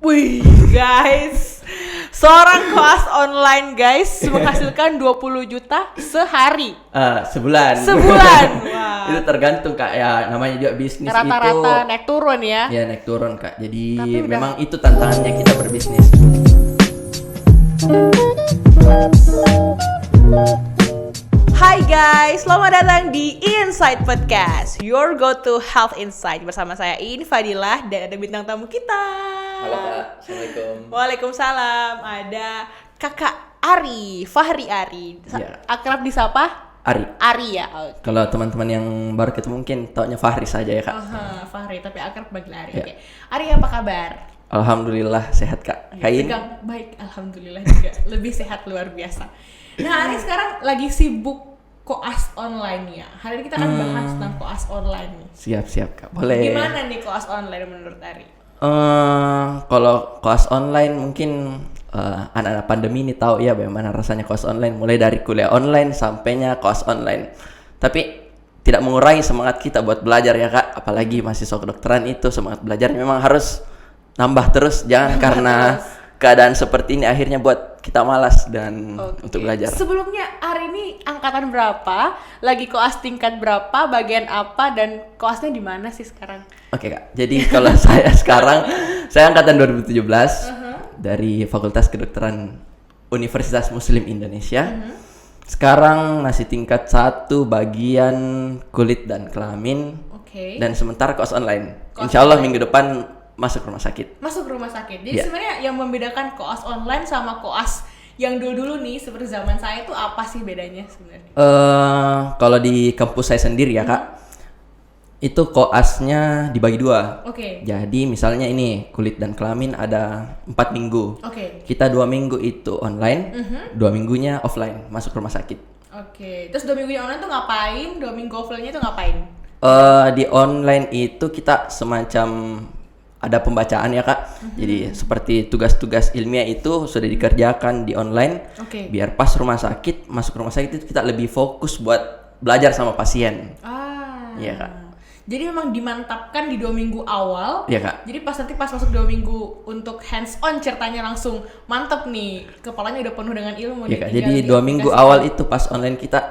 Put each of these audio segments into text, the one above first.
Wih, guys. Seorang koas online, guys, menghasilkan 20 juta sehari. Sebulan. Sebulan. Wah. Itu tergantung Kak, ya namanya juga bisnis Rata-rata itu naik turun ya. ya naik turun Kak. Jadi Tapi memang itu tantangannya kita berbisnis. Hai guys, selamat datang di Insight Podcast, your go-to health insight. Bersama saya In Fadilah dan ada bintang tamu kita. Halo Kak, Assalamualaikum. Waalaikumsalam. Ada Kakak Ari, Fahri Ari. Ya. Akrab disapa? Ari ya. Oke. Kalau teman-teman yang baru ketemu mungkin taunya Fahri saja ya Kak. Fahri, tapi akrab panggil Ari. Ya. Oke. Ari, apa kabar? Alhamdulillah sehat Kak. Kain? Tegang, baik, alhamdulillah juga. Lebih sehat luar biasa. Nah, Ari sekarang lagi sibuk koas online ya. Hari ini kita akan bahas tentang koas online nih. Siap Kak, boleh. Gimana nih koas online menurut Ari? Kalau koas online mungkin anak-anak pandemi ini tahu ya bagaimana rasanya koas online, mulai dari kuliah online sampainya koas online. Tapi tidak mengurangi semangat kita buat belajar ya Kak, apalagi mahasiswa kedokteran itu semangat belajar memang harus nambah terus, jangan karena keadaan seperti ini akhirnya buat kita malas dan untuk belajar. Sebelumnya Ari ini angkatan berapa? Lagi koas tingkat berapa? Bagian apa? Dan koasnya di mana sih sekarang? Oke Kak, jadi kalau saya sekarang, saya angkatan 2017 dari Fakultas Kedokteran Universitas Muslim Indonesia. Sekarang masih tingkat 1 bagian kulit dan kelamin. Dan sementara koas online. Insya Allah minggu depan masuk rumah sakit. Masuk rumah sakit. Jadi sebenarnya yang membedakan koas online sama koas yang dulu-dulu nih seperti zaman saya itu apa sih bedanya sebenarnya? Kalau di kampus saya sendiri ya Kak, itu koasnya dibagi 2. Jadi misalnya ini kulit dan kelamin ada 4 minggu. Kita 2 minggu itu online, 2 minggunya offline masuk rumah sakit. Terus 2 minggunya online tuh ngapain? 2 minggu offline-nya tuh ngapain? Di online itu kita semacam ada pembacaan ya Kak. Jadi seperti tugas-tugas ilmiah itu sudah dikerjakan di online. Biar pas masuk rumah sakit itu kita lebih fokus buat belajar sama pasien. Iya Kak. Jadi memang dimantapkan di 2 minggu awal. Iya Kak. Jadi pas masuk 2 minggu untuk hands on ceritanya langsung mantep nih. Kepalanya udah penuh dengan ilmu. Iya Kak. Jadi 2 minggu awal itu pas online kita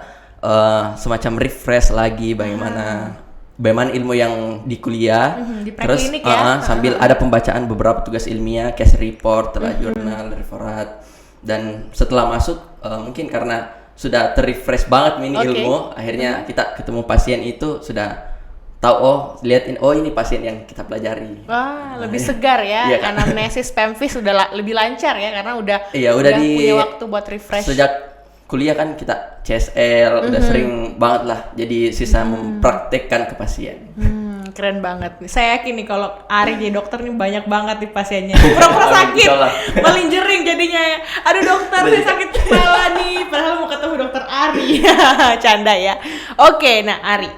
semacam refresh lagi bagaimana ilmu yang di kuliah, di terus ya? sambil ada pembacaan beberapa tugas ilmiah, case report, jurnal, referat, dan setelah masuk mungkin karena sudah terrefresh banget ini ilmu, akhirnya kita ketemu pasien itu sudah tahu lihatin ini pasien yang kita pelajari. Lebih segar ya, iya, karena anamnesis pemvis sudah lebih lancar ya karena udah punya waktu buat refresh. Sejak kuliah kan kita CSL udah sering banget lah, jadi sisa mempraktekkan ke pasien. Keren banget nih. Saya yakin nih kalau Ari jadi dokter nih banyak banget nih pasiennya. Pura-pura sakit, melinjering jadinya. Aduh dokter, saya sakit kepala nih. Padahal mau ketemu dokter Ari. Canda ya. Oke, nah Ari,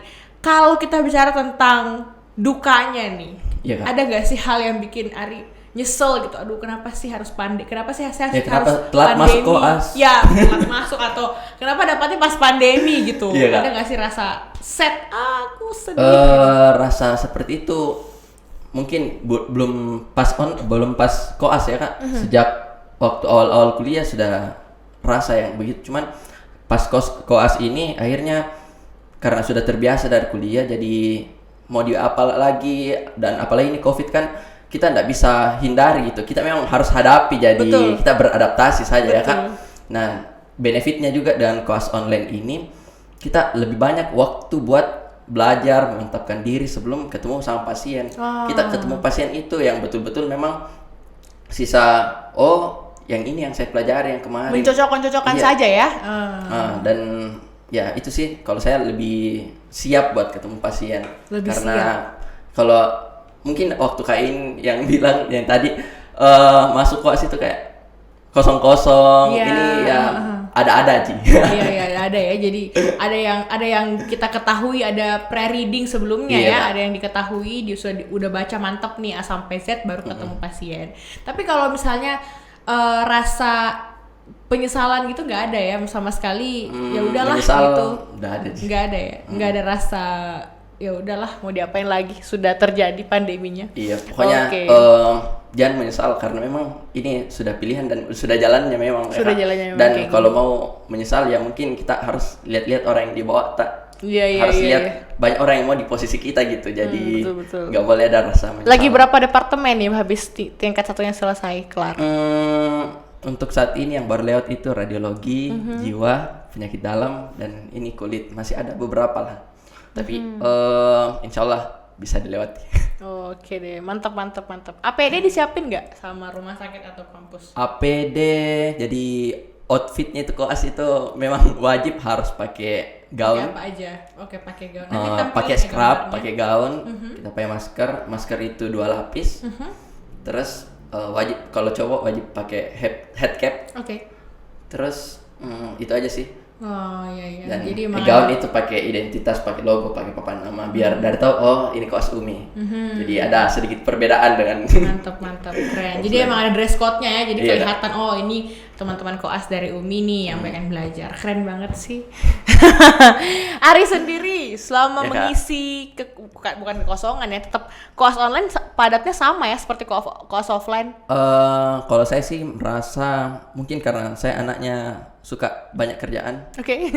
kalau kita bicara tentang dukanya nih, ada gak sih hal yang bikin Ari nyesel gitu? Aduh, kenapa sih harus kenapa sih saya harus telat pandemi? masuk koas? Ya, telat masuk atau kenapa dapatnya pas pandemi gitu? Ada nggak sih rasa set? Aku sedih. Rasa seperti itu mungkin belum pas koas ya Kak. Sejak waktu awal-awal kuliah sudah rasa yang begitu. Cuman pas koas ini akhirnya karena sudah terbiasa dari kuliah, jadi mau diapal lagi, dan apalagi ini COVID kan kita nggak bisa hindari gitu, kita memang harus hadapi, jadi kita beradaptasi saja ya Kak. Nah, benefitnya juga dengan koas online ini kita lebih banyak waktu buat belajar, memantapkan diri sebelum ketemu sama pasien. Kita ketemu pasien itu yang betul-betul memang sisa yang ini yang saya pelajari yang kemarin, mencocok-cocokkan saja ya. Dan ya itu sih, kalau saya lebih siap buat ketemu pasien, karena kalau mungkin waktu Kain yang bilang yang tadi masuk koas itu kayak kosong-kosong, ini ya ada aja. Iya ada ya. Jadi ada yang kita ketahui, ada pre-reading sebelumnya ada yang diketahui, dia udah baca mantap nih A sampai Z baru ketemu pasien. Tapi kalau misalnya rasa penyesalan gitu nggak ada ya sama sekali, ya udahlah gitu. Nggak ada ya, nggak ada rasa ya udahlah mau diapain lagi, sudah terjadi pandeminya. Iya, pokoknya Oke. jangan menyesal karena memang ini sudah pilihan dan sudah jalannya memang. Sudah Kak. jalannya memang Dan kayak kalau mau menyesal ya mungkin kita harus lihat-lihat orang yang di bawah, harus lihat banyak orang yang mau di posisi kita gitu. Jadi betul. nggak boleh ada rasa menyesal. Lagi berapa departemen nih habis tingkat satunya selesai kelar? Untuk saat ini yang baru lewat itu radiologi, jiwa, penyakit dalam, dan ini kulit. Masih ada beberapa lah. Tapi insya Allah bisa dilewati. Oke deh, mantap. APD disiapin nggak sama rumah sakit atau kampus? APD, jadi outfitnya itu koas itu memang wajib harus pakai gaun. Pakai apa aja? Oke, pakai gaun. Pakai scrub, pakai gaun, kita pakai masker itu 2 lapis. Terus wajib kalau cowok wajib pakai head cap. Oke. Terus itu aja sih. Oh iya. Dan Jadi gaun itu pakai identitas, pakai logo, pakai papan nama biar dari tahu oh ini koas UMI. Jadi ada sedikit perbedaan dengan mantap keren. Jadi emang ada dress code-nya ya. Jadi Iya. kelihatan oh ini teman-teman koas dari UMI nih yang pengen belajar. Keren banget sih. Ari sendiri selama Ya, Kak. mengisi bukan kekosongan ya, tetap koas online padatnya sama ya seperti koas offline. Kalau saya sih merasa mungkin karena saya anaknya suka banyak kerjaan. Oke.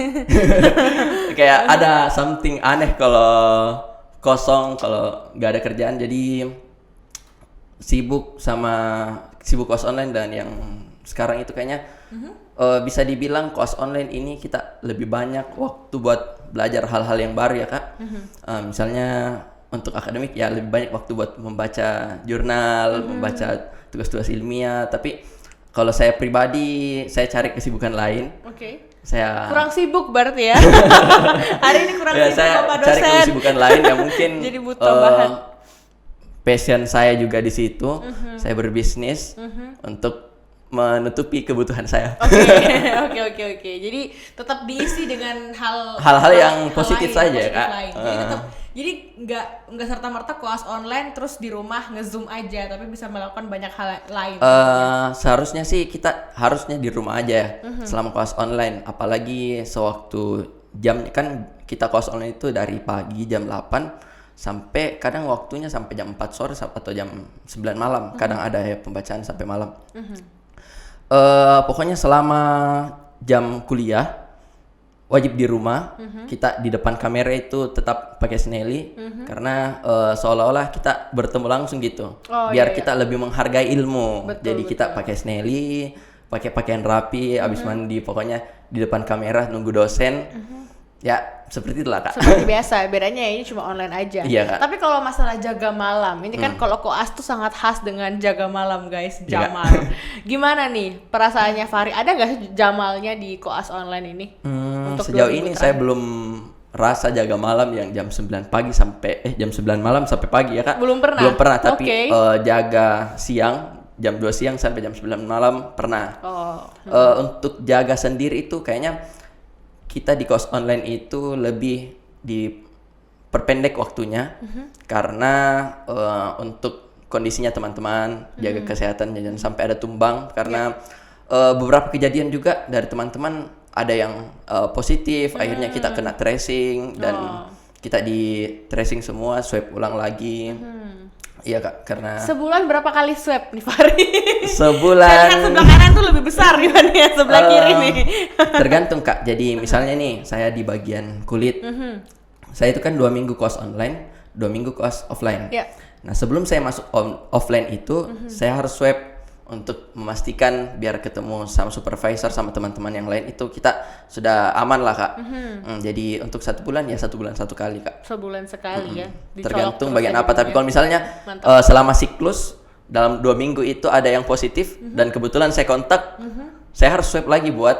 Kayak ada something aneh kalau kosong, kalau nggak ada kerjaan, jadi sibuk kos online. Dan yang sekarang itu kayaknya bisa dibilang kos online ini kita lebih banyak waktu buat belajar hal-hal yang baru ya Kak. Misalnya untuk akademik ya lebih banyak waktu buat membaca jurnal, membaca tugas-tugas ilmiah. Tapi kalau saya pribadi, saya cari kesibukan lain. Oke. Saya Kurang sibuk berarti ya. Hari ini kurang ya, sibuk saya sama cari dosen. kesibukan lain yang mungkin Jadi butuh bahan. passion saya juga di situ. Saya berbisnis untuk menutupi kebutuhan saya. Oke. Jadi tetap diisi dengan Hal-hal yang hal positif lain, saja, Kak. lain. Jadi nggak serta-merta koas online terus di rumah nge-zoom aja, tapi bisa melakukan banyak hal lain. Seharusnya sih kita harusnya di rumah aja ya selama kelas online. Apalagi sewaktu jam kan kita kelas online itu dari pagi jam 8 sampai kadang waktunya sampai jam 4 sore atau jam 9 malam. Kadang ada ya pembacaan sampai malam. Pokoknya selama jam kuliah wajib di rumah. Kita di depan kamera itu tetap pakai Snelly karena seolah-olah kita bertemu langsung gitu. Biar kita lebih menghargai ilmu. Jadi kita pakai Snelly, pakai pakaian rapi, habis mandi, pokoknya di depan kamera nunggu dosen. Ya seperti itulah Kak. Seperti biasa, bedanya ini cuma online aja. Iya, Kak. Tapi kalau masalah jaga malam, ini kan kalau koas tuh sangat khas dengan jaga malam guys, Iya, Jamal. Gimana nih perasaannya Fahri? Ada nggak sih Jamalnya di koas online ini? Untuk Sejauh 2 ini minggu saya terakhir? belum rasa jaga malam yang jam 9 pagi sampai jam 9 malam sampai pagi ya Kak. Belum pernah? Belum pernah, tapi Oke. jaga siang jam 2 siang sampai jam 9 malam pernah. Untuk jaga sendiri itu kayaknya kita di kos online itu lebih diperpendek waktunya karena untuk kondisinya teman-teman jaga kesehatan jangan sampai ada tumbang karena beberapa kejadian juga dari teman-teman ada yang positif akhirnya kita kena tracing dan kita di tracing semua swab ulang lagi. Iya Kak, karena Sebulan berapa kali swab nih Fahri? sebulan Saya lihat sebelah kanan tuh lebih besar dibanding sebelah kiri nih. tergantung Kak. Jadi misalnya nih saya di bagian kulit. Saya itu kan 2 minggu kos online, 2 minggu kos offline. Ya. Nah sebelum saya masuk offline itu, saya harus swab untuk memastikan biar ketemu sama supervisor sama teman-teman yang lain itu kita sudah aman lah Kak. Jadi untuk 1 bulan ya 1 bulan 1 kali Kak. Sebulan sekali ya. Dicolok Tergantung terus bagian aja apa. gitu Tapi ya. kalau misalnya Mantap. selama siklus dalam 2 minggu itu ada yang positif dan kebetulan saya kontak, saya harus swab lagi buat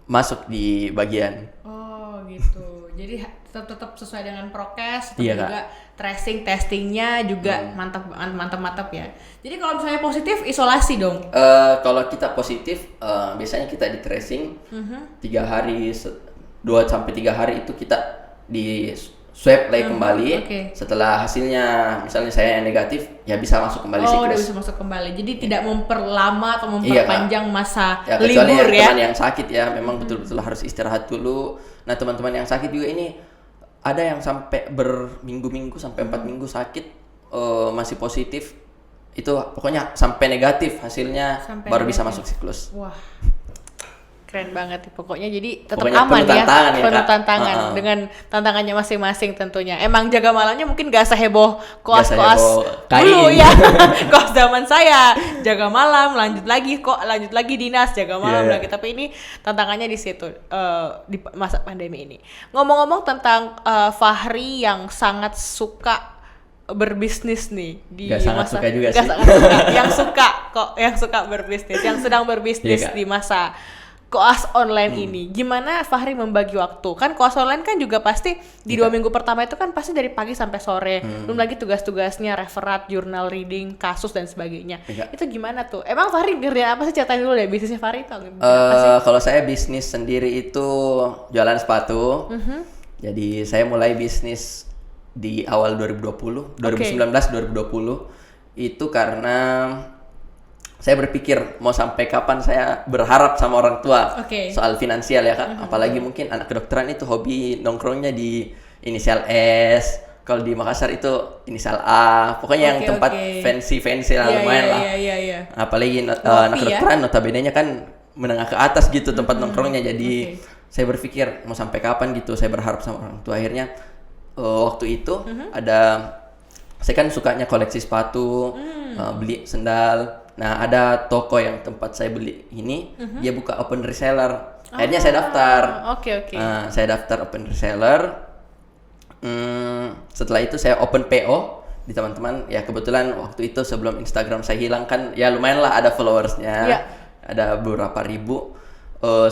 masuk di bagian. Oh gitu. Jadi tetap sesuai dengan prokes, tetap Iya, juga tracing testingnya juga mantap ya. Jadi kalau misalnya positif isolasi dong. Kalau kita positif, biasanya kita di tracing 3 hari, 2 sampai 3 hari itu kita di swab lagi kembali. Oke. Setelah hasilnya, misalnya saya yang negatif, ya bisa masuk kembali Oh, siklus. udah bisa masuk kembali. Jadi tidak memperlama atau Iya, Kak. memperpanjang masa Ya, kecuali libur yang ya. teman yang sakit ya, memang betul-betul harus istirahat dulu. Nah teman-teman yang sakit juga ini ada yang sampai berminggu-minggu sampai 4 minggu sakit masih positif. Itu pokoknya sampai negatif hasilnya Sampai baru bisa negatif. masuk siklus. Wah, keren banget nih. Pokoknya jadi tetap Pokoknya aman penuh ya, tantangan ya, penuh Kak. tantangan dengan tantangannya masing-masing tentunya. Emang jaga malamnya mungkin gak seheboh koas-koas seheboh dulu kain. ya. Koas zaman saya jaga malam, lanjut lagi dinas, jaga malam Iya. lagi. Tapi ini tantangannya di situ di masa pandemi ini. Ngomong-ngomong tentang Fahri yang sangat suka berbisnis nih di Gak sangat suka juga Gak sih. sangat suka. yang suka berbisnis, yang sedang berbisnis Iya, Kak. di masa koas online ini. Gimana Fahri membagi waktu? Kan koas online kan juga pasti di 2 minggu pertama itu kan pasti dari pagi sampai sore. Belum lagi tugas-tugasnya, referat, jurnal reading, kasus dan sebagainya. Iya. Itu gimana tuh? Emang Fahri ngerjain apa sih? Ceritain dulu deh bisnisnya Fahri itu apa sih? Kalau saya bisnis sendiri itu jualan sepatu. Jadi saya mulai bisnis di awal 2020, 2019-2020 itu karena saya berpikir mau sampai kapan saya berharap sama orang tua Oke. soal finansial ya Kak. Apalagi mungkin anak kedokteran itu hobi nongkrongnya di inisial S. Kalau di Makassar itu inisial A. Pokoknya yang Oke, tempat oke. fancy lah, lumayan lah. Iya. Apalagi anak Ngopi ya? kedokteran notabene-nya kan menengah ke atas gitu tempat nongkrongnya. Jadi Oke. saya berpikir mau sampai kapan gitu saya berharap sama orang tua. Akhirnya waktu itu ada, saya kan sukanya koleksi sepatu, beli sendal. Nah ada toko yang tempat saya beli ini, dia buka open reseller. Akhirnya saya daftar. Oke. Nah, saya daftar open reseller. Setelah itu saya open PO di teman-teman. Ya kebetulan waktu itu sebelum Instagram saya hilang kan, ya lumayan lah ada followersnya, Iya. ada beberapa ribu.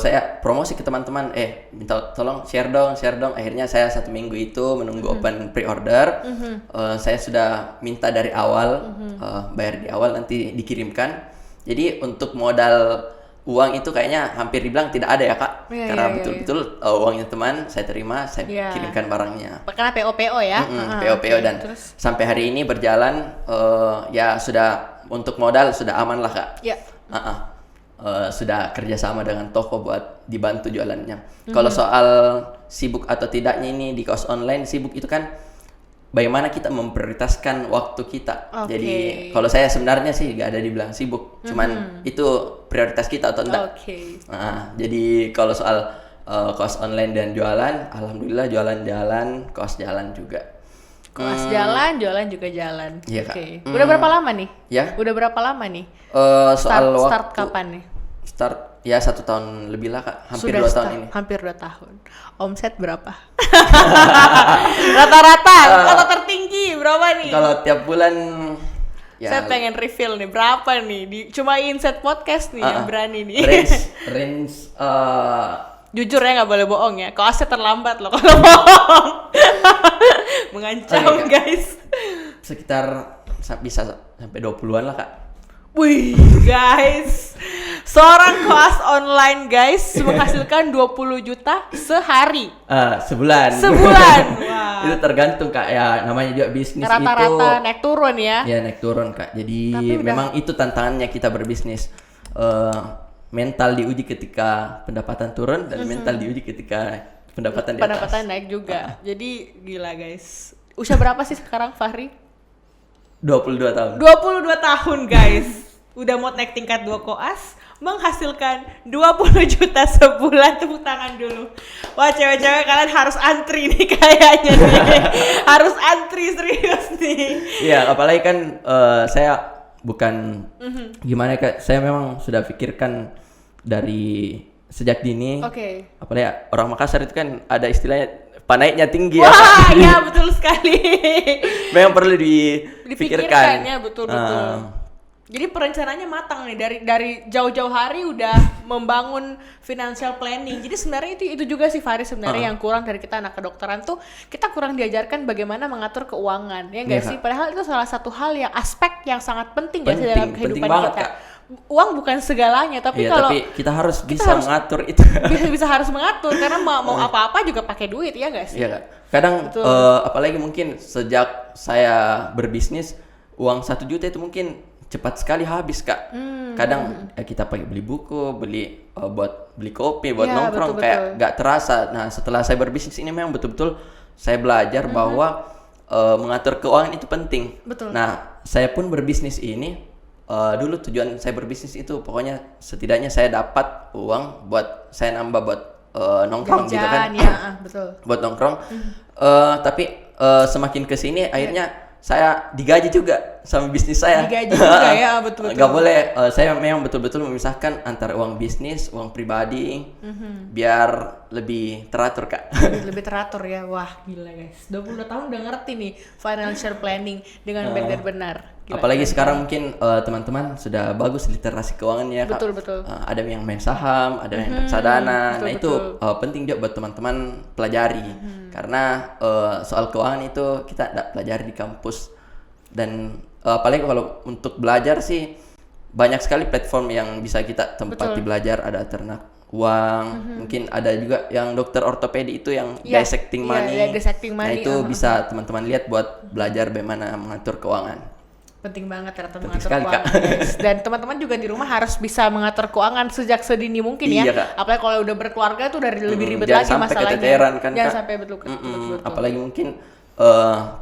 Saya promosi ke teman-teman, minta tolong share dong. Akhirnya saya 1 minggu itu menunggu open pre-order. Saya sudah minta dari awal, bayar di awal nanti dikirimkan. Jadi untuk modal uang itu kayaknya hampir dibilang tidak ada ya Kak. Iya, Karena iya, betul-betul uangnya teman saya terima, saya Iya. kirimkan barangnya. Karena PO ya. PO dan Terus? sampai hari ini berjalan, ya sudah untuk modal sudah aman lah Kak. Ya. Sudah kerjasama dengan toko buat dibantu jualannya. Kalau soal sibuk atau tidaknya ini di koas online, sibuk itu kan bagaimana kita memprioritaskan waktu kita. Oke. Jadi kalau saya sebenarnya sih gak ada dibilang sibuk, cuman itu prioritas kita atau enggak. Oke. Jadi kalau soal koas online dan jualan, alhamdulillah jualan, koas jalan juga. Koas jalan, jualan juga jalan. Iya, Kak. Oke. Udah berapa lama nih? Ya. Udah berapa lama nih? Soal Start waktu kapan nih? Start ya 1 tahun lebih lah Kak, hampir Sudah 2 tahun start, ini. Hampir 2 tahun. Omset berapa? Rata-rata kata tertinggi berapa nih? Kalau tiap bulan ya Saya pengen reveal nih berapa nih? Cuma Insight Podcast nih yang berani nih. range Jujur ya, nggak boleh bohong ya. Koasnya terlambat loh kalau bohong. Mengancam Oke, Kak. guys. sekitar bisa sampai 20-an lah Kak. Wih guys, seorang koas online guys menghasilkan 20 juta sehari. Sebulan. Sebulan. Wah. Itu tergantung Kak, ya namanya juga bisnis Rata-rata itu naik turun ya. ya naik turun Kak. Jadi Tapi udah- memang itu tantangannya kita berbisnis. Mental diuji ketika pendapatan turun dan mental diuji ketika pendapatan di atas. Pendapatan naik juga. Jadi gila guys. Usia berapa sih sekarang Fahri? 22 tahun. 22 tahun guys. Udah mau naik tingkat 2 koas, menghasilkan 20 juta sebulan. Tepuk tangan dulu. Wah, cewek-cewek kalian harus antri nih kayaknya nih. Harus antri serius nih. Iya, apalagi kan saya bukan gimana Kak, saya memang sudah pikirkan dari sejak dini. Oke. Apalagi orang Makassar itu kan ada istilahnya panaiknya tinggi ya. Wah, ya betul sekali. Memang perlu Dipikirkan dipikirkan. ya, betul-betul. Jadi perencanaannya matang nih dari jauh-jauh hari udah membangun financial planning. Jadi sebenarnya itu juga sih Faris sebenarnya yang kurang dari kita anak kedokteran tuh, kita kurang diajarkan bagaimana mengatur keuangan. Ya enggak Iya, sih? Kak. Padahal itu salah satu hal yang aspek yang sangat penting, ya sih Penting, dalam penting kehidupan banget, kita. Kak. Uang bukan segalanya, tapi Iya, kalau tapi kita harus bisa harus- mengatur itu. bisa harus mengatur karena mau apa-apa juga pakai duit, ya enggak sih? Iya Kak. Kadang Betul. apalagi mungkin sejak saya berbisnis, uang 1 juta itu mungkin cepat sekali habis Kak. Kadang kita pakai beli buku, buat beli kopi, buat Iya, nongkrong, betul-betul. kayak nggak terasa. Nah setelah saya berbisnis ini memang betul-betul saya belajar bahwa mengatur keuangan itu penting. Betul. Nah, saya pun berbisnis ini dulu tujuan saya berbisnis itu pokoknya setidaknya saya dapat uang buat saya nambah buat nongkrong gitu kan. Ya, betul. Buat nongkrong. Tapi semakin kesini akhirnya saya digaji juga sama bisnis saya. Digaji juga ya, betul. Gak boleh, saya memang betul-betul memisahkan antara uang bisnis, uang pribadi, biar lebih teratur Kak. Lebih teratur ya, wah gila guys. 22 tahun udah ngerti nih financial planning dengan baik dan benar. Gila, apalagi keren. sekarang mungkin teman-teman sudah bagus literasi keuangannya Kak. Betul. Ada yang main saham, ada yang reksadana. Nah itu betul. penting juga buat teman-teman pelajari. Karena soal keuangan itu kita tidak pelajari di kampus. Dan apalagi kalau untuk belajar sih banyak sekali platform yang bisa kita tempati belajar. Ada ternak uang, mungkin ada juga yang dokter ortopedi itu yang dissecting money. Dissecting Nah money. itu bisa teman-teman lihat buat belajar bagaimana mengatur keuangan. Penting banget ternyata Penting mengatur sekali, keuangan guys. Dan teman-teman juga di rumah harus bisa mengatur keuangan sejak sedini mungkin ya. Iya, Kak. Apalagi kalau udah berkeluarga tuh udah lebih ribet jangan lagi sampai masalahnya. keteteran kan, Jangan Kak. sampai betul. Apalagi mungkin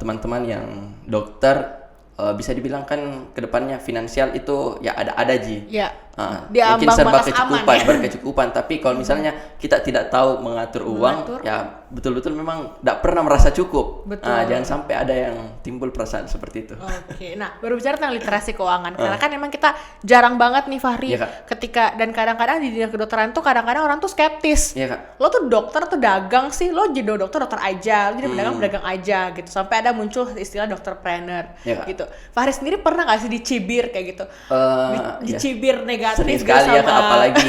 teman-teman yang dokter bisa dibilang kan kedepannya finansial itu ya ada Ji. Ya. Mungkin serba batas kecukupan, aman, ya. berkecukupan. Tapi kalau misalnya kita tidak tahu mengatur uang, ya betul-betul memang tidak pernah merasa cukup. Betul. Jangan sampai ada yang timbul perasaan seperti itu. Oke, nah baru bicara tentang literasi keuangan, karena kan emang kita jarang banget nih Fahri, Iya, Kak. ketika dan kadang-kadang di dunia kedokteran tuh kadang-kadang orang tuh skeptis. Iya, Kak. Lo tuh dokter tuh dagang sih, lo jadi dokter aja, lo jadi pedagang aja gitu, sampai ada muncul istilah dokterpreneur Iya, Kak. gitu. Fahri sendiri pernah nggak sih dicibir kayak gitu? Iya. Dicibir negatif Sering gitu sekali ya sama- Kak, apalagi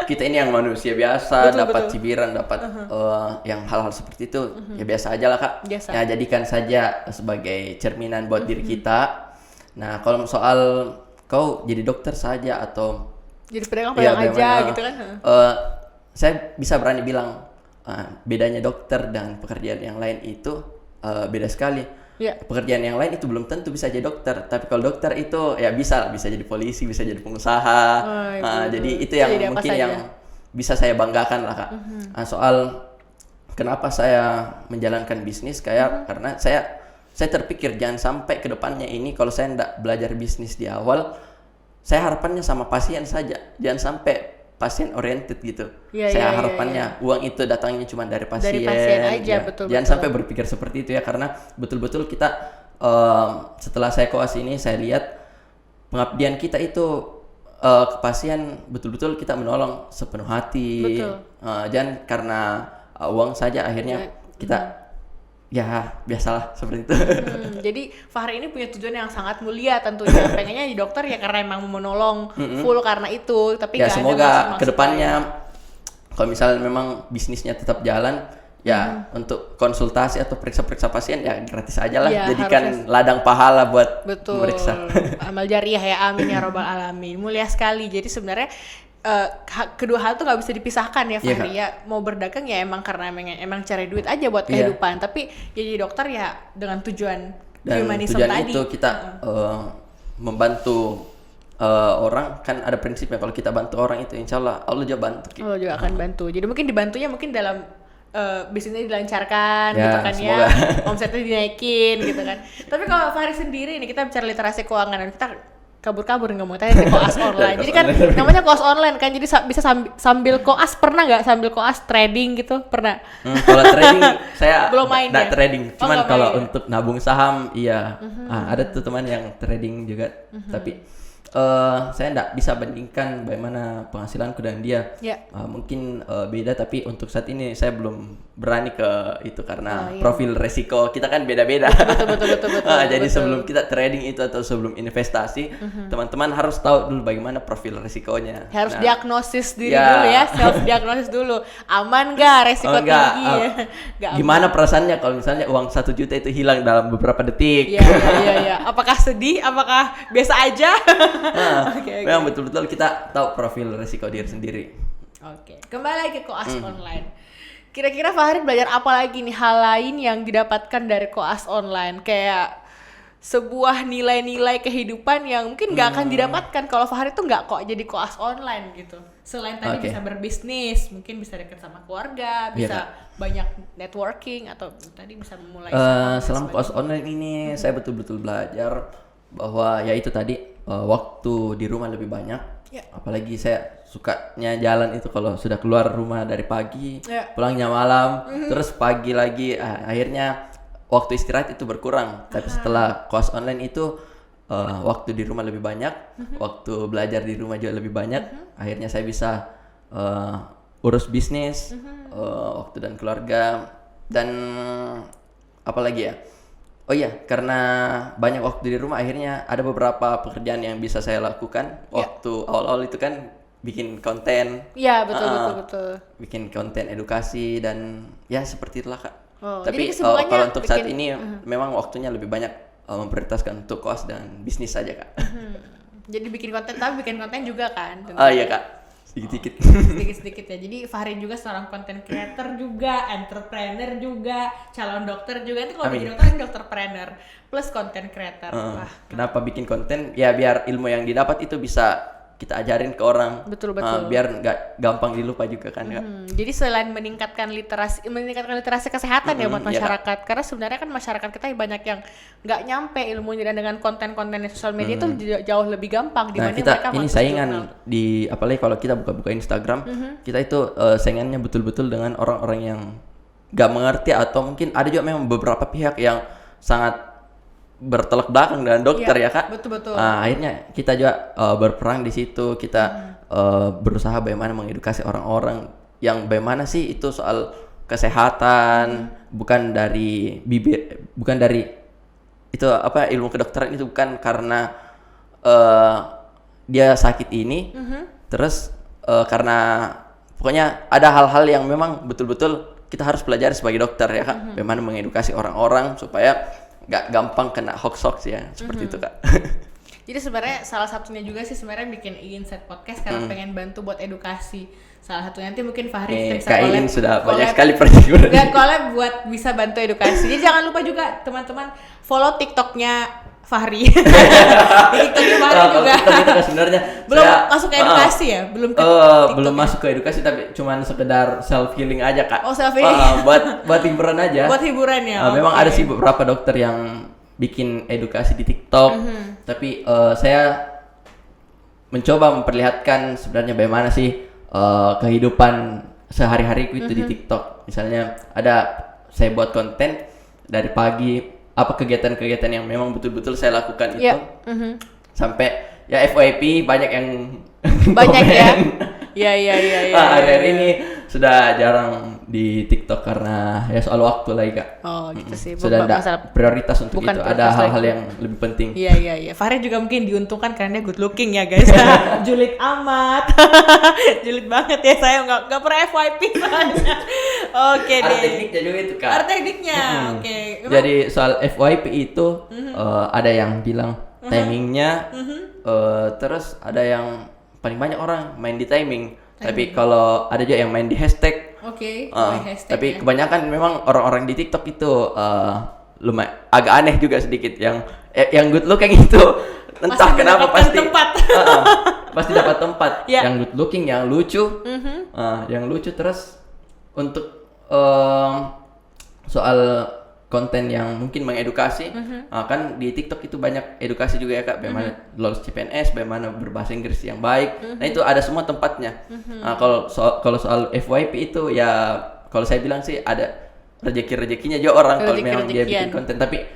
kita ini yang manusia biasa dapat betul. cibiran, dapat yang hal-hal seperti itu ya biasa aja lah Kak. Biasa. Ya jadikan saja sebagai cerminan buat diri kita. Nah kalau soal kau jadi dokter saja atau jadi pedagang ya, aja bagaimana, gitu kan? saya bisa berani bilang bedanya dokter dan pekerjaan yang lain itu beda sekali. Ya. Pekerjaan yang lain itu belum tentu bisa jadi dokter, tapi kalau dokter itu ya bisa jadi polisi, bisa jadi pengusaha. Jadi itu yang jadi apa mungkin saja. yang bisa saya banggakan lah Kak. Soal kenapa saya menjalankan bisnis karena saya terpikir jangan sampai ke depannya ini kalau saya tidak belajar bisnis di awal, saya harapannya sama pasien saja, jangan sampai pasien oriented gitu. Saya harapannya uang itu datangnya cuma dari pasien. Dari pasien aja, ya. betul. Jangan sampai berpikir seperti itu ya, karena betul-betul kita setelah saya koas ini saya lihat pengabdian kita itu ke pasien betul-betul kita menolong sepenuh hati. Betul. Jangan karena uang saja akhirnya kita ya biasalah seperti itu. Jadi Fahri ini punya tujuan yang sangat mulia tentunya. Pengennya di dokter ya karena emang mau menolong full karena itu. Tapi Ya nggak ada semoga maksud-maksud kedepannya lain. kalau misalnya memang bisnisnya tetap jalan ya untuk konsultasi atau periksa-periksa pasien ya gratis aja lah. Ya, jadikan ladang pahala buat betul. memeriksa. Amal jariah ya, amin ya robbal alamin. Mulia sekali. Jadi sebenarnya kedua hal tuh nggak bisa dipisahkan ya Fahri. Ya mau berdagang ya emang karena emang cari duit aja buat kehidupan. Tapi jadi dokter ya dengan tujuan Dan humanism tujuan tadi. itu kita membantu orang, kan ada prinsipnya kalau kita bantu orang itu insya Allah juga bantu. Allah juga akan bantu. Jadi mungkin dibantunya mungkin dalam bisnisnya dilancarkan Ya, gitu kan semoga. ya, omsetnya dinaikin gitu kan. Tapi kalau Fahri sendiri ini kita bicara literasi keuangan dan kita kabur-kabur nggak mau tanya di koas online. Jadi kan namanya koas online kan, jadi bisa sambil koas, pernah nggak sambil koas trading gitu, pernah? Kalau trading saya Belum main nggak ya? trading, Oh, cuman nggak kalau main ya? untuk nabung saham iya. Ada tuh teman yang trading juga, tapi saya nggak bisa bandingkan bagaimana penghasilanku dan dia. Ya. Mungkin beda, tapi untuk saat ini saya belum berani ke itu karena iya. profil resiko kita kan beda-beda. Betul. Jadi betul. sebelum kita trading itu atau sebelum investasi, teman-teman harus tahu dulu bagaimana profil resikonya. Harus Nah, diagnosis diri ya. dulu ya, self diagnosis dulu. Aman nggak resiko Oh, enggak. tinggi ya? Nggak aman. Gimana perasaannya kalau misalnya uang 1 juta itu hilang dalam beberapa detik? Iya. Apakah sedih? Apakah biasa aja? Oke. Memang betul-betul kita tahu profil resiko diri sendiri. Oke, kembali lagi ke koas online. Kira-kira Fahri belajar apa lagi nih hal lain yang didapatkan dari koas online? Kayak sebuah nilai-nilai kehidupan yang mungkin nggak akan didapatkan kalau Fahri tuh nggak kok jadi koas online gitu. Selain tadi bisa berbisnis, mungkin bisa dekat sama keluarga, bisa banyak networking atau tadi bisa memulai. Selama koas online ini saya betul-betul belajar bahwa ya itu tadi waktu di rumah lebih banyak. Apalagi saya sukanya jalan itu kalau sudah keluar rumah dari pagi, pulangnya malam, terus pagi lagi, akhirnya waktu istirahat itu berkurang. Tapi setelah koas online itu waktu di rumah lebih banyak, waktu belajar di rumah juga lebih banyak. Akhirnya saya bisa urus bisnis, waktu dan keluarga, dan apalagi ya. Oh iya, karena banyak waktu di rumah, akhirnya ada beberapa pekerjaan yang bisa saya lakukan. Waktu awal-awal itu kan bikin konten. Iya, betul. Bikin konten edukasi dan ya seperti itulah Kak. Tapi jadi kalau untuk saat ini memang waktunya lebih banyak memprioritaskan untuk koas dan bisnis saja Kak. Jadi bikin konten juga kan? Iya Kak, sedikit-sedikit. Sedikit-sedikit ya. Jadi Fahri juga seorang content creator juga, entrepreneur juga, calon dokter juga. Itu kalau bikin dokter kan dokterpreneur plus content creator. Kenapa bikin konten? Ya biar ilmu yang didapat itu bisa kita ajarin ke orang. Betul. Biar nggak gampang dilupa juga kan Kak. Jadi selain meningkatkan literasi kesehatan ya buat masyarakat. Karena sebenarnya kan masyarakat kita banyak yang nggak nyampe ilmunya, dan dengan konten-konten sosial media itu jauh lebih gampang dibanding mereka ini saingan di, apalagi kalau kita buka-buka Instagram, kita itu saingannya betul-betul dengan orang-orang yang nggak mengerti, atau mungkin ada juga memang beberapa pihak yang sangat bertolak belakang dengan dokter ya Kak. Betul. Akhirnya kita juga berperang di situ. Kita berusaha bagaimana mengedukasi orang-orang yang bagaimana sih itu soal kesehatan, bukan dari itu apa, ilmu kedokteran itu bukan karena dia sakit ini, terus karena pokoknya ada hal-hal yang memang betul-betul kita harus pelajari sebagai dokter ya Kak. Bagaimana mengedukasi orang-orang supaya nggak gampang kena hoax ya, seperti itu Kak. Jadi sebenarnya salah satunya juga sih sebenarnya bikin Insight Podcast karena pengen bantu buat edukasi. Salah satunya nanti mungkin Fahri bisa Kak Ingin sudah banyak sekali perjuangan. Dan collab buat bisa bantu edukasi. Jadi jangan lupa juga teman-teman follow TikToknya Fahri. TikToknya Fahri juga. TikTok sebenarnya belum masuk ke edukasi ya? Belum masuk ke edukasi, tapi cuman sekedar self healing aja Kak. Oh, self healing. Buat hiburan aja. Buat hiburan ya. Memang ada sih beberapa dokter yang bikin edukasi di TikTok, tapi saya mencoba memperlihatkan sebenarnya bagaimana sih kehidupan sehari-hariku itu di TikTok. Misalnya saya buat konten dari pagi, apa kegiatan-kegiatan yang memang betul-betul saya lakukan itu, sampai ya FYP banyak yang banyak ya. Akhir-akhir ini sudah jarang di TikTok karena ya soal waktu lagi Kak. Oh gitu sih. Sudah ada prioritas untuk itu. Ada hal-hal yang lebih penting. Iya. Fahri juga mungkin diuntungkan karena dia good looking ya guys. Julid amat. Julid banget ya, saya nggak pernah FYP soalnya. Oke deh. Ada tekniknya juga itu Kak. Ada tekniknya. Oke. Jadi soal FYP itu ada yang bilang timingnya, terus ada yang paling banyak orang main di timing. Tapi kalau ada juga yang main di hashtag. Hashtag tapi ya. kebanyakan memang orang-orang di TikTok itu lumayan agak aneh juga sedikit, yang good looking itu entah kenapa pasti pasti dapat tempat. Yang good looking, yang lucu, terus untuk soal konten yang mungkin mengedukasi, kan di TikTok itu banyak edukasi juga ya Kak, bagaimana lolos CPNS, bagaimana berbahasa Inggris yang baik. Nah itu ada semua tempatnya. Kalau soal FYP itu ya, kalau saya bilang sih ada rezeki-rezekinya juga orang kalau memang dia bikin konten. Tapi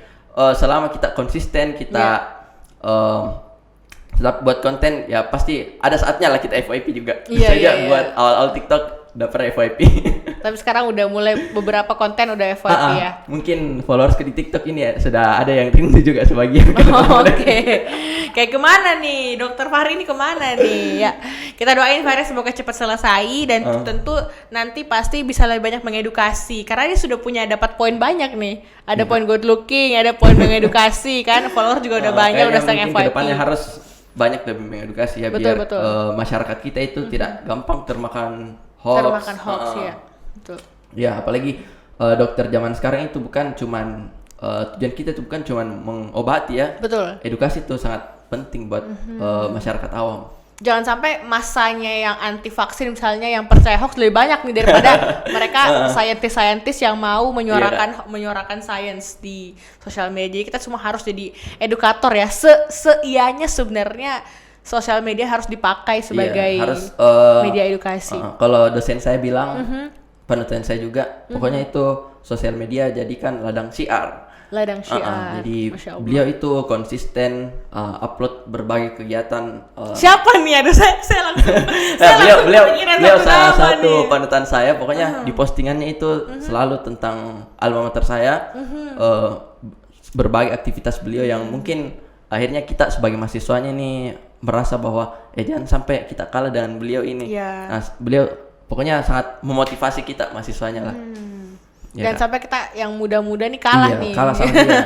selama kita konsisten, kita tetap buat konten, ya pasti ada saatnya lah kita FYP juga. Saya buat awal-awal TikTok udah pernah FYP. Tapi sekarang udah mulai beberapa konten udah FYP ya. Mungkin followers di TikTok ini ya sudah ada yang rindu juga sebagian. Oke. Kayak kemana nih? Dokter Fahri ini kemana nih? Ya, kita doain Fahri semoga cepat selesai dan tentu nanti pasti bisa lebih banyak mengedukasi. Karena dia sudah dapat poin banyak nih. Ada poin good looking, ada poin mengedukasi kan. Follower juga udah banyak, udah sering FYP. Kedepannya harus banyak lebih mengedukasi ya, betul. Biar masyarakat kita itu tidak gampang termakan hoax ya. Betul. Ya, apalagi dokter zaman sekarang itu bukan cuman tujuan kita itu bukan cuma mengobati ya. Betul. Edukasi itu sangat penting buat masyarakat awam. Jangan sampai masanya yang anti vaksin misalnya yang percaya hoax lebih banyak nih daripada mereka saintis yang mau menyuarakan sains di sosial media. Kita semua harus jadi edukator ya. Seianya sebenarnya sosial media harus dipakai sebagai media edukasi. Kalau dosen saya bilang, penuturan saya juga, pokoknya itu sosial media jadikan ladang syiar. Jadi beliau itu konsisten upload berbagai kegiatan. Siapa nih? Aduh, saya langsung. Beliau salah satu panutan saya. Pokoknya di postingannya itu selalu tentang alma mater saya, berbagai aktivitas beliau yang mungkin akhirnya kita sebagai mahasiswanya nih merasa bahwa jangan sampai kita kalah dengan beliau ini. Nah, beliau pokoknya sangat memotivasi kita mahasiswanya lah. Dan sampai kita yang muda-muda nih kalah nih. Kalah sama dia.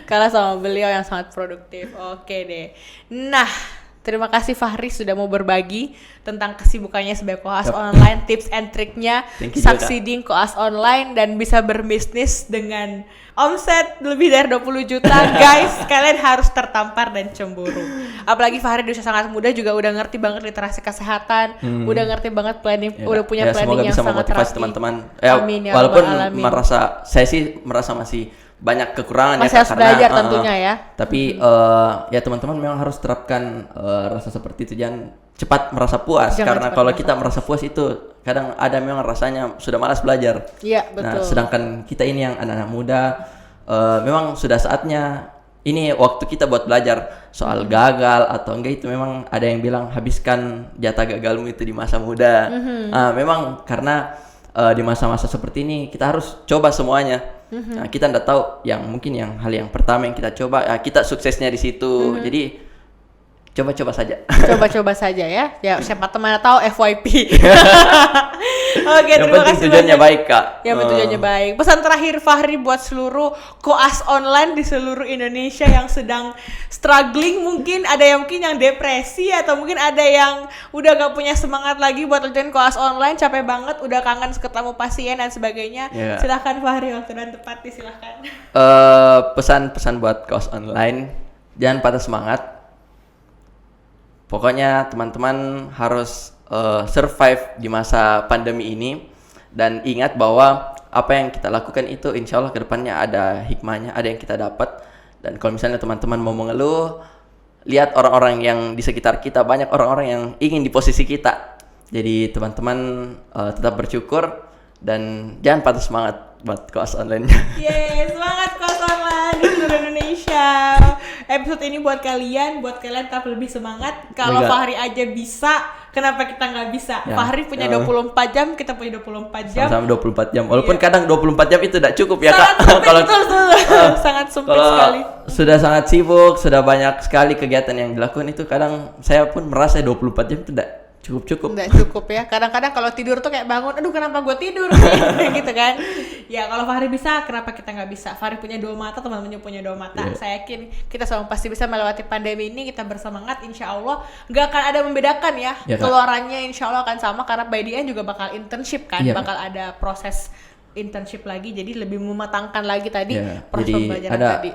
Kalah sama beliau yang sangat produktif. Oke deh. Nah, terima kasih Fahri sudah mau berbagi tentang kesibukannya sebagai koas online, tips and triknya succeeding koas online dan bisa berbisnis dengan omset lebih dari 20 juta. Guys, kalian harus tertampar dan cemburu. Apalagi Fahri di usia sangat muda juga udah ngerti banget literasi kesehatan, udah ngerti banget planning, udah punya planning yang sangat rapi. Teman-teman. Amin, ya walaupun alamin. saya merasa masih banyak kekurangan masih harus belajar tentunya ya. Tapi ya teman-teman memang harus terapkan rasa seperti itu, jangan cepat merasa puas. Karena kalau kita merasa puas itu kadang ada memang rasanya sudah malas belajar. Iya, betul. Nah, sedangkan kita ini yang anak-anak muda memang sudah saatnya ini waktu kita buat belajar. Soal gagal atau enggak itu memang ada yang bilang habiskan jatah gagalmu itu di masa muda. Memang karena di masa-masa seperti ini kita harus coba semuanya. Nah, kita nggak tahu yang mungkin hal yang pertama yang kita coba kita suksesnya di situ. Jadi coba-coba saja. Coba-coba saja ya. Ya siapa teman tahu FYP. Oke, terima kasih. Tujuannya baik, Kak. Ya, tujuannya baik. Pesan terakhir Fahri buat seluruh koas online di seluruh Indonesia yang sedang struggling, mungkin ada yang depresi atau mungkin ada yang udah gak punya semangat lagi buat lanjutin koas online, capek banget, udah kangen ketemu pasien dan sebagainya. Silahkan Fahri, waktu dan tepat silahkan. Pesan-pesan buat koas online, jangan patah semangat. Pokoknya teman-teman harus survive di masa pandemi ini, dan ingat bahwa apa yang kita lakukan itu insya Allah kedepannya ada hikmahnya, ada yang kita dapat. Dan kalau misalnya teman-teman mau mengeluh, lihat orang-orang yang di sekitar kita, banyak orang-orang yang ingin di posisi kita. Jadi teman-teman tetap bersyukur dan jangan patah semangat buat koas online-nya. Semangat koas online di seluruh Indonesia. Episode ini buat kalian tetap lebih semangat. Kalau Fahri aja bisa, kenapa kita nggak bisa? Fahri punya 24 jam, kita punya 24 jam. Sama 24 jam. Walaupun kadang 24 jam itu tidak cukup ya, Kak. Sangat sempit sekali. Sudah sangat sibuk, sudah banyak sekali kegiatan yang dilakukan itu, kadang saya pun merasa 24 jam itu tidak cukup. Nggak cukup ya. Kadang-kadang kalau tidur tuh kayak bangun, aduh kenapa gue tidur? Gitu kan. Ya kalau Fahri bisa, kenapa kita nggak bisa? Fahri punya 2 mata, teman-temannya punya 2 mata. Saya yakin kita semua pasti bisa melewati pandemi ini. Kita bersemangat, insya Allah nggak akan ada membedakan ya. Keluarannya insya Allah akan sama, karena by the end juga bakal internship kan. Bakal ada proses internship lagi, jadi lebih mematangkan lagi tadi proses pembelajaran tadi.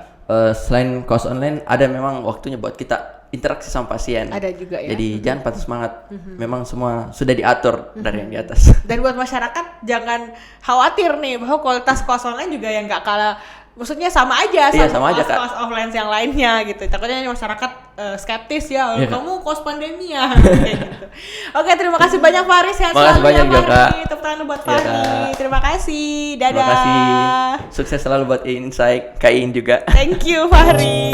Selain course online, ada memang waktunya buat kita interaksi sama pasien. Ada juga ya. Jadi jangan patah semangat. Memang semua sudah diatur dari yang di atas. Dan buat masyarakat jangan khawatir nih bahwa kualitas course online juga yang nggak kalah, maksudnya sama aja sama course offline yang lainnya gitu. Takutnya masyarakat skeptis ya, kamu course pandemi ya. Gitu. Oke, terima kasih banyak Fahri, sehat selalu ya Fahri. Tepuk tangan buat Fahri. Terima kasih. Dadah. Terima kasih. Sukses selalu buat Insight, Kain juga. Thank you Fahri.